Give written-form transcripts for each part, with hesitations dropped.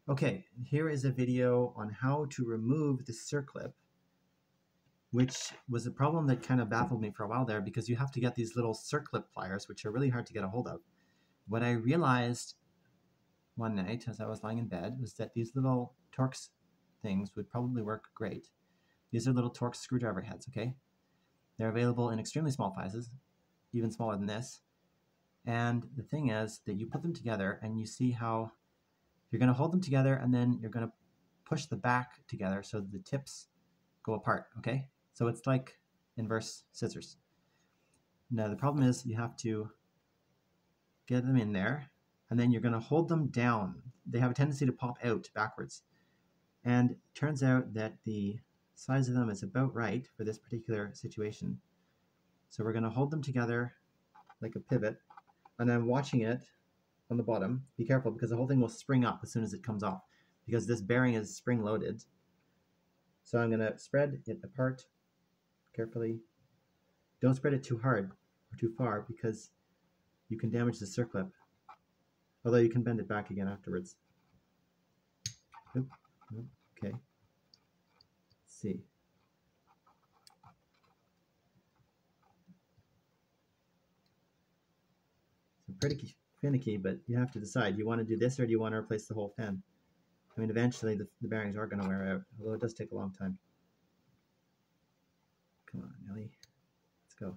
Okay, here is a video on how to remove the circlip, which was a problem that kind of baffled me for a while there because you have to get these little circlip pliers, which are really hard to get a hold of. What I realized one night as I was lying in bed was that these little Torx things would probably work great. These are little Torx screwdriver heads, okay? They're available in extremely small sizes, even smaller than this. And the thing is that you put them together and you see how you're going to hold them together and then you're going to push the back together so that the tips go apart, okay? So it's like inverse scissors. Now the problem is you have to get them in there and then you're going to hold them down. They have a tendency to pop out backwards. And it turns out that the size of them is about right for this particular situation. So we're going to hold them together like a pivot, and I'm watching it on the bottom. Be careful because the whole thing will spring up as soon as it comes off because this bearing is spring loaded. So I'm going to spread it apart carefully. Don't spread it too hard or too far because you can damage the circlip, although you can bend it back again afterwards. Oop. Okay. Let's see. So pretty finicky, but you have to decide. You want to do this or do you want to replace the whole fin? I mean, eventually the bearings are going to wear out, although it does take a long time. Come on, Ellie. Let's go.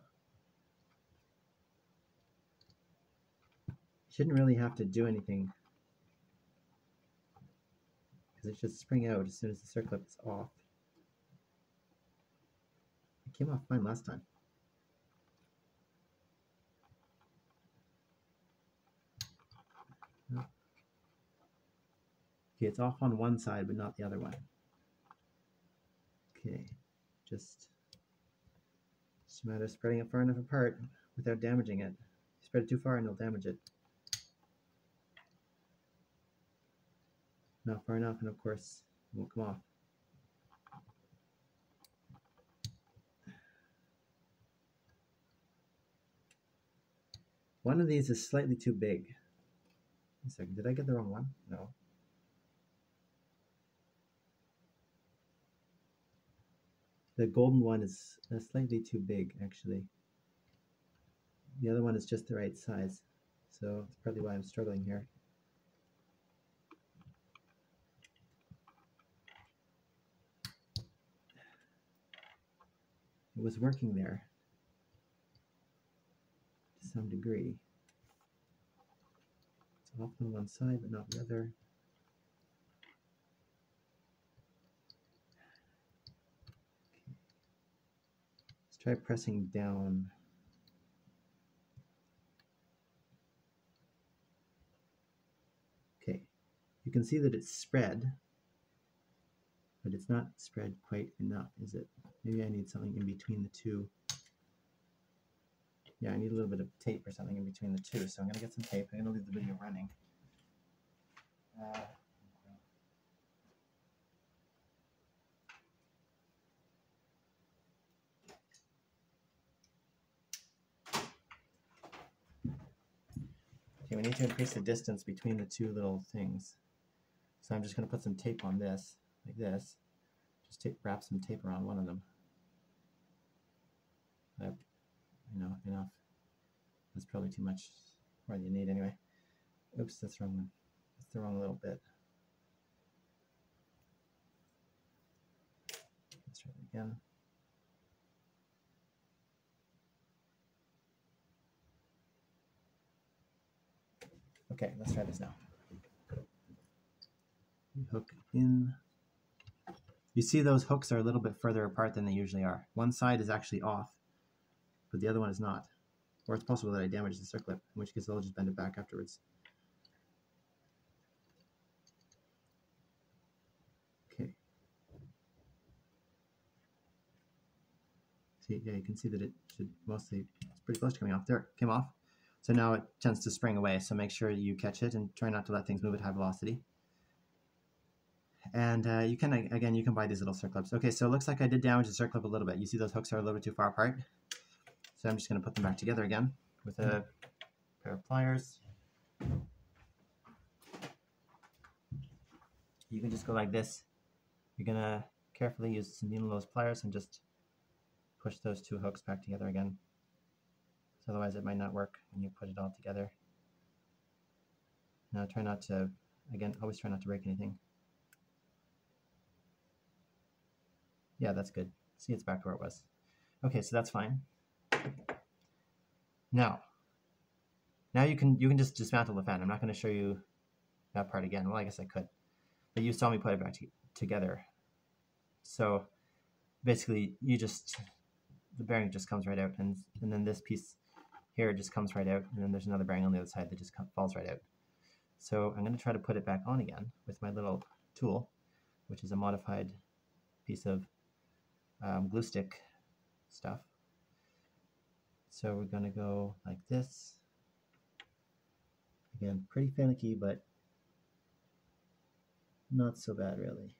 You shouldn't really have to do anything because it should spring out as soon as the circlip is off. It came off fine last time. No. Okay, it's off on one side, but not the other one. Okay, just a matter of spreading it far enough apart without damaging it. You spread it too far and you'll damage it. Not far enough, and of course, it won't come off. One of these is slightly too big. One second, did I get the wrong one? No. The golden one is slightly too big, actually. The other one is just the right size, so that's probably why I'm struggling here. It was working there to some degree. It's off on one side, but not the other. Okay. Let's try pressing down. Okay, you can see that it's spread, but it's not spread quite enough, is it? Maybe I need something in between the two. Yeah, I need a little bit of tape or something in between the two, so I'm going to get some tape. I'm going to leave the video running. Okay, we need to increase the distance between the two little things. So I'm just going to put some tape on this, like this. Just wrap some tape around one of them. Enough. That's probably too much more than you need anyway. Oops, that's the wrong one. That's the wrong little bit. Let's try it again. Okay, let's try this now. Hook in. You see those hooks are a little bit further apart than they usually are. One side is actually off, but the other one is not. Or it's possible that I damaged the circlip, in which case I'll just bend it back afterwards. Okay. See, yeah, you can see that it should mostly, it's pretty close to coming off. There, it came off. So now it tends to spring away, so make sure you catch it and try not to let things move at high velocity. And you can, again, you can buy these little circlips. Okay, so it looks like I did damage the circlip a little bit. You see those hooks are a little bit too far apart. So I'm just going to put them back together again with a pair of pliers. You can just go like this. You're gonna carefully use some needle nose pliers and just push those two hooks back together again. So otherwise it might not work when you put it all together. Now try not to, again, always try not to break anything. Yeah, that's good. See, it's back to where it was. Okay, so that's fine. Now you can just dismantle the fan. I'm not going to show you that part again. Well, I guess I could, but you saw me put it back together. So basically, the bearing just comes right out, and then this piece here just comes right out, and then there's another bearing on the other side that just falls right out. So I'm going to try to put it back on again with my little tool, which is a modified piece of glue stick stuff. So we're going to go like this. Again, pretty finicky, but not so bad really.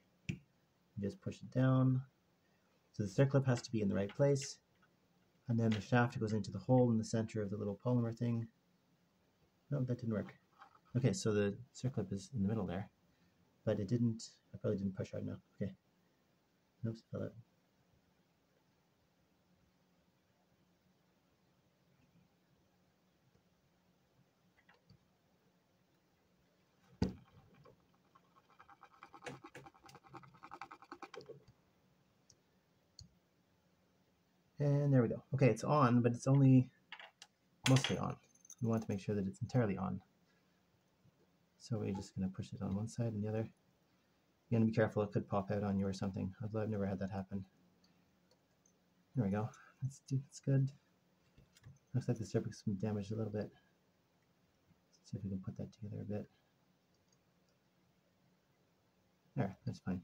Just push it down. So the circlip has to be in the right place. And then the shaft goes into the hole in the center of the little polymer thing. No, that didn't work. Okay, so the circlip is in the middle there, but it didn't, I probably didn't push hard enough. Okay. Oops, fell out. And there we go. Okay, it's on, but it's only mostly on. We want to make sure that it's entirely on. So we're just going to push it on one side and the other. You're going to be careful, it could pop out on you or something, although I've never had that happen. There we go. That's good. Looks like the circlip's been damaged a little bit. Let's see if we can put that together a bit. There, that's fine.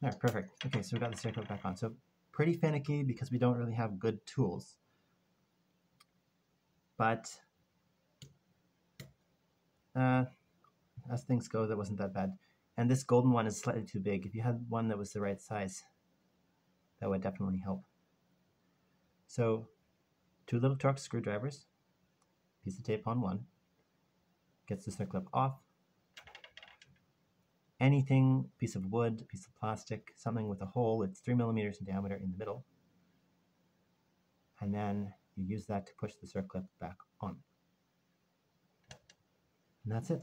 There, perfect. Okay, so we got the circlip back on. So pretty finicky because we don't really have good tools. But as things go, that wasn't that bad. And this golden one is slightly too big. If you had one that was the right size, that would definitely help. So 2 little Torx screwdrivers, piece of tape on one, gets the circlip off. Anything, piece of wood, piece of plastic, something with a hole, it's 3 millimeters in diameter in the middle. And then you use that to push the circlip back on. And that's it.